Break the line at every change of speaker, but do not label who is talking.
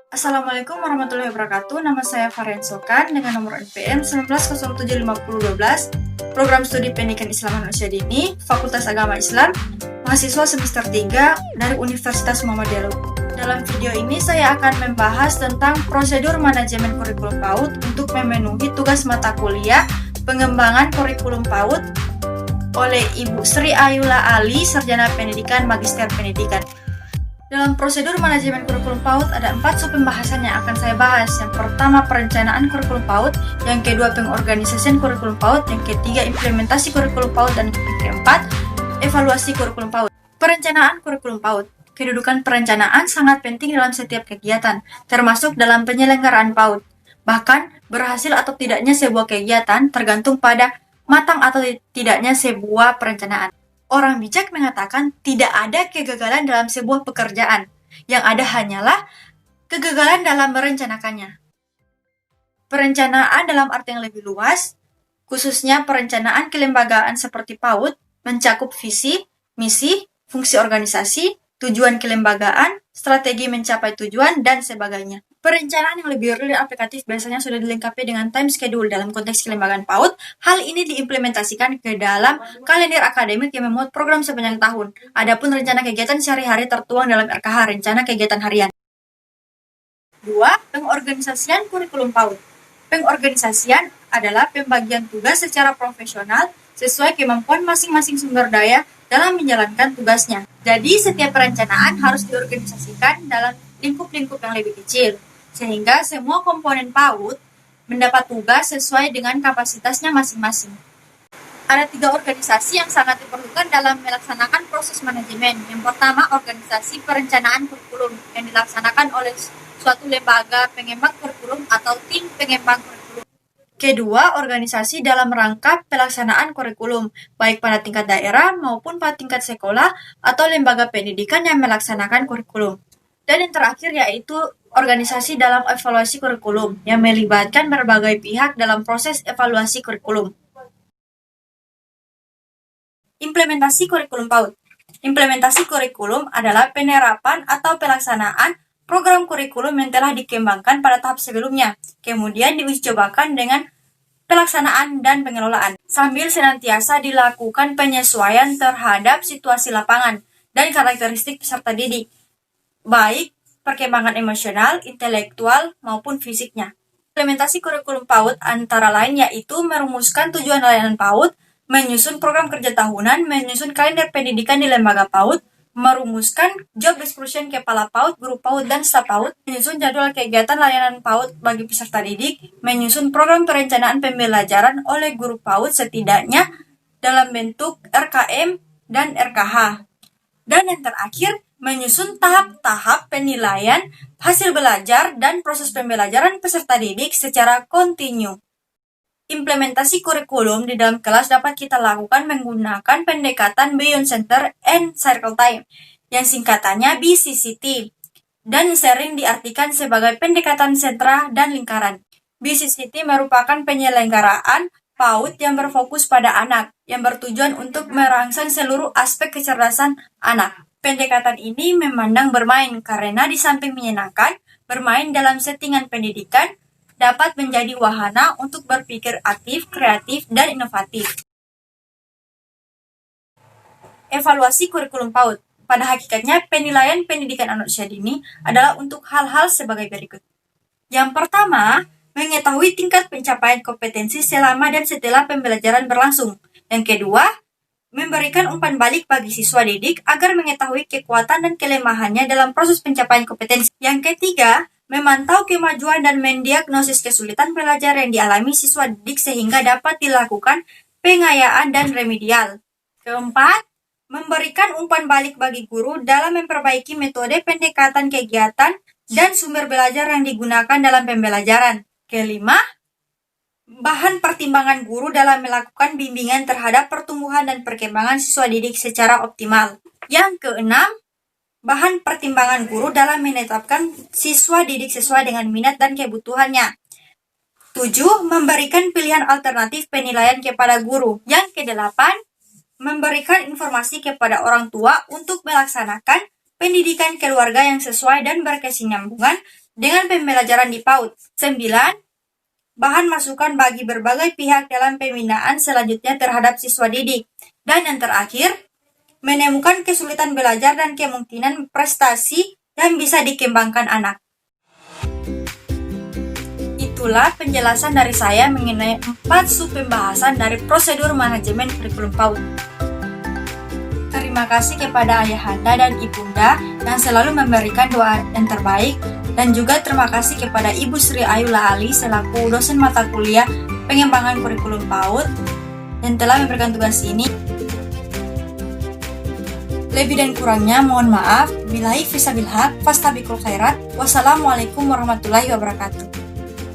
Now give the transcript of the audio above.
Assalamualaikum warahmatullahi wabarakatuh. Nama saya Faren Sokan dengan nomor NPM 19075012, Program Studi Pendidikan Islam Manusia Dini, Fakultas Agama Islam, mahasiswa semester 3 dari Universitas Muhammadiyah. Dalam video ini saya akan membahas tentang prosedur manajemen kurikulum PAUD untuk memenuhi tugas mata kuliah pengembangan kurikulum PAUD oleh Ibu Sri Ayula Ali, Sarjana Pendidikan Magister Pendidikan. Dalam prosedur manajemen kurikulum PAUD ada 4 sub-pembahasan yang akan saya bahas. Yang pertama, perencanaan kurikulum PAUD. Yang kedua, pengorganisasian kurikulum PAUD. Yang ketiga, implementasi kurikulum PAUD. Dan yang keempat, evaluasi kurikulum PAUD. Perencanaan kurikulum PAUD. Kedudukan perencanaan sangat penting dalam setiap kegiatan, termasuk dalam penyelenggaraan PAUD. Bahkan, berhasil atau tidaknya sebuah kegiatan tergantung pada matang atau tidaknya sebuah perencanaan. Orang bijak mengatakan tidak ada kegagalan dalam sebuah pekerjaan. Yang ada hanyalah kegagalan dalam merencanakannya. Perencanaan dalam arti yang lebih luas, khususnya perencanaan kelembagaan seperti PAUD, mencakup visi, misi, fungsi organisasi, tujuan kelembagaan, strategi mencapai tujuan, dan sebagainya. Perencanaan yang lebih real dan aplikatif biasanya sudah dilengkapi dengan time schedule dalam konteks kelembagaan PAUD. Hal ini diimplementasikan ke dalam kalender akademik yang memuat program sepanjang tahun. Adapun rencana kegiatan sehari-hari tertuang dalam RKH, rencana kegiatan harian. 2. Pengorganisasian kurikulum PAUD. Pengorganisasian adalah pembagian tugas secara profesional sesuai kemampuan masing-masing sumber daya dalam menjalankan tugasnya. Jadi, setiap perencanaan harus diorganisasikan dalam lingkup-lingkup yang lebih kecil, sehingga semua komponen PAUD mendapat tugas sesuai dengan kapasitasnya masing-masing. Ada 3 organisasi yang sangat diperlukan dalam melaksanakan proses manajemen. Yang pertama, organisasi perencanaan kurikulum yang dilaksanakan oleh suatu lembaga pengembang kurikulum atau tim pengembang kurikulum. Kedua, organisasi dalam rangka pelaksanaan kurikulum, baik pada tingkat daerah maupun pada tingkat sekolah atau lembaga pendidikan yang melaksanakan kurikulum. Dan yang terakhir yaitu organisasi dalam evaluasi kurikulum yang melibatkan berbagai pihak dalam proses evaluasi kurikulum. Implementasi kurikulum PAUD. Implementasi kurikulum adalah penerapan atau pelaksanaan program kurikulum yang telah dikembangkan pada tahap sebelumnya, kemudian diuji cobakan dengan pelaksanaan dan pengelolaan, sambil senantiasa dilakukan penyesuaian terhadap situasi lapangan dan karakteristik peserta didik, baik perkembangan emosional, intelektual, maupun fisiknya. Implementasi kurikulum PAUD antara lain yaitu merumuskan tujuan layanan PAUD, menyusun program kerja tahunan, menyusun kalender pendidikan di lembaga PAUD, merumuskan job description kepala PAUD, guru PAUD, dan staf PAUD, menyusun jadwal kegiatan layanan PAUD bagi peserta didik, menyusun program perencanaan pembelajaran oleh guru PAUD setidaknya dalam bentuk RKM dan RKH. Dan yang terakhir, menyusun tahap-tahap penilaian hasil belajar dan proses pembelajaran peserta didik secara kontinu. Implementasi kurikulum di dalam kelas dapat kita lakukan menggunakan pendekatan Beyond Center and Circle Time, yang singkatannya BCCT, dan sering diartikan sebagai pendekatan sentra dan lingkaran. BCCT merupakan penyelenggaraan PAUD yang berfokus pada anak, yang bertujuan untuk merangsang seluruh aspek kecerdasan anak. Pendekatan ini memandang bermain karena di samping menyenangkan, bermain dalam settingan pendidikan dapat menjadi wahana untuk berpikir aktif, kreatif, dan inovatif. Evaluasi kurikulum PAUD. Pada hakikatnya, penilaian pendidikan anak usia dini adalah untuk hal-hal sebagai berikut. Yang pertama, mengetahui tingkat pencapaian kompetensi selama dan setelah pembelajaran berlangsung. Yang kedua, memberikan umpan balik bagi siswa didik agar mengetahui kekuatan dan kelemahannya dalam proses pencapaian kompetensi. Yang ketiga, memantau kemajuan dan mendiagnosis kesulitan belajar yang dialami siswa didik sehingga dapat dilakukan pengayaan dan remedial. Keempat, memberikan umpan balik bagi guru dalam memperbaiki metode pendekatan kegiatan dan sumber belajar yang digunakan dalam pembelajaran. Kelima, bahan pertimbangan guru dalam melakukan bimbingan terhadap pertumbuhan dan perkembangan siswa didik secara optimal. Yang keenam, bahan pertimbangan guru dalam menetapkan siswa didik sesuai dengan minat dan kebutuhannya. 7. Memberikan pilihan alternatif penilaian kepada guru. Yang kedelapan, memberikan informasi kepada orang tua untuk melaksanakan pendidikan keluarga yang sesuai dan berkesinambungan dengan pembelajaran di PAUD. 9. Bahan masukan bagi berbagai pihak dalam pembinaan selanjutnya terhadap siswa didik. Dan yang terakhir, menemukan kesulitan belajar dan kemungkinan prestasi yang bisa dikembangkan anak. Itulah penjelasan dari saya mengenai 4 sub pembahasan dari prosedur manajemen kurikulum PAUD. Terima kasih kepada Ayahanda dan Ibunda yang selalu memberikan doa yang terbaik, dan juga terima kasih kepada Ibu Sri Ayula Ali selaku dosen mata kuliah pengembangan kurikulum PAUD yang telah memberikan tugas ini. Lebih dan kurangnya mohon maaf. Billahi fisabilillah, fastabiqul khairat. Wassalamualaikum warahmatullahi wabarakatuh.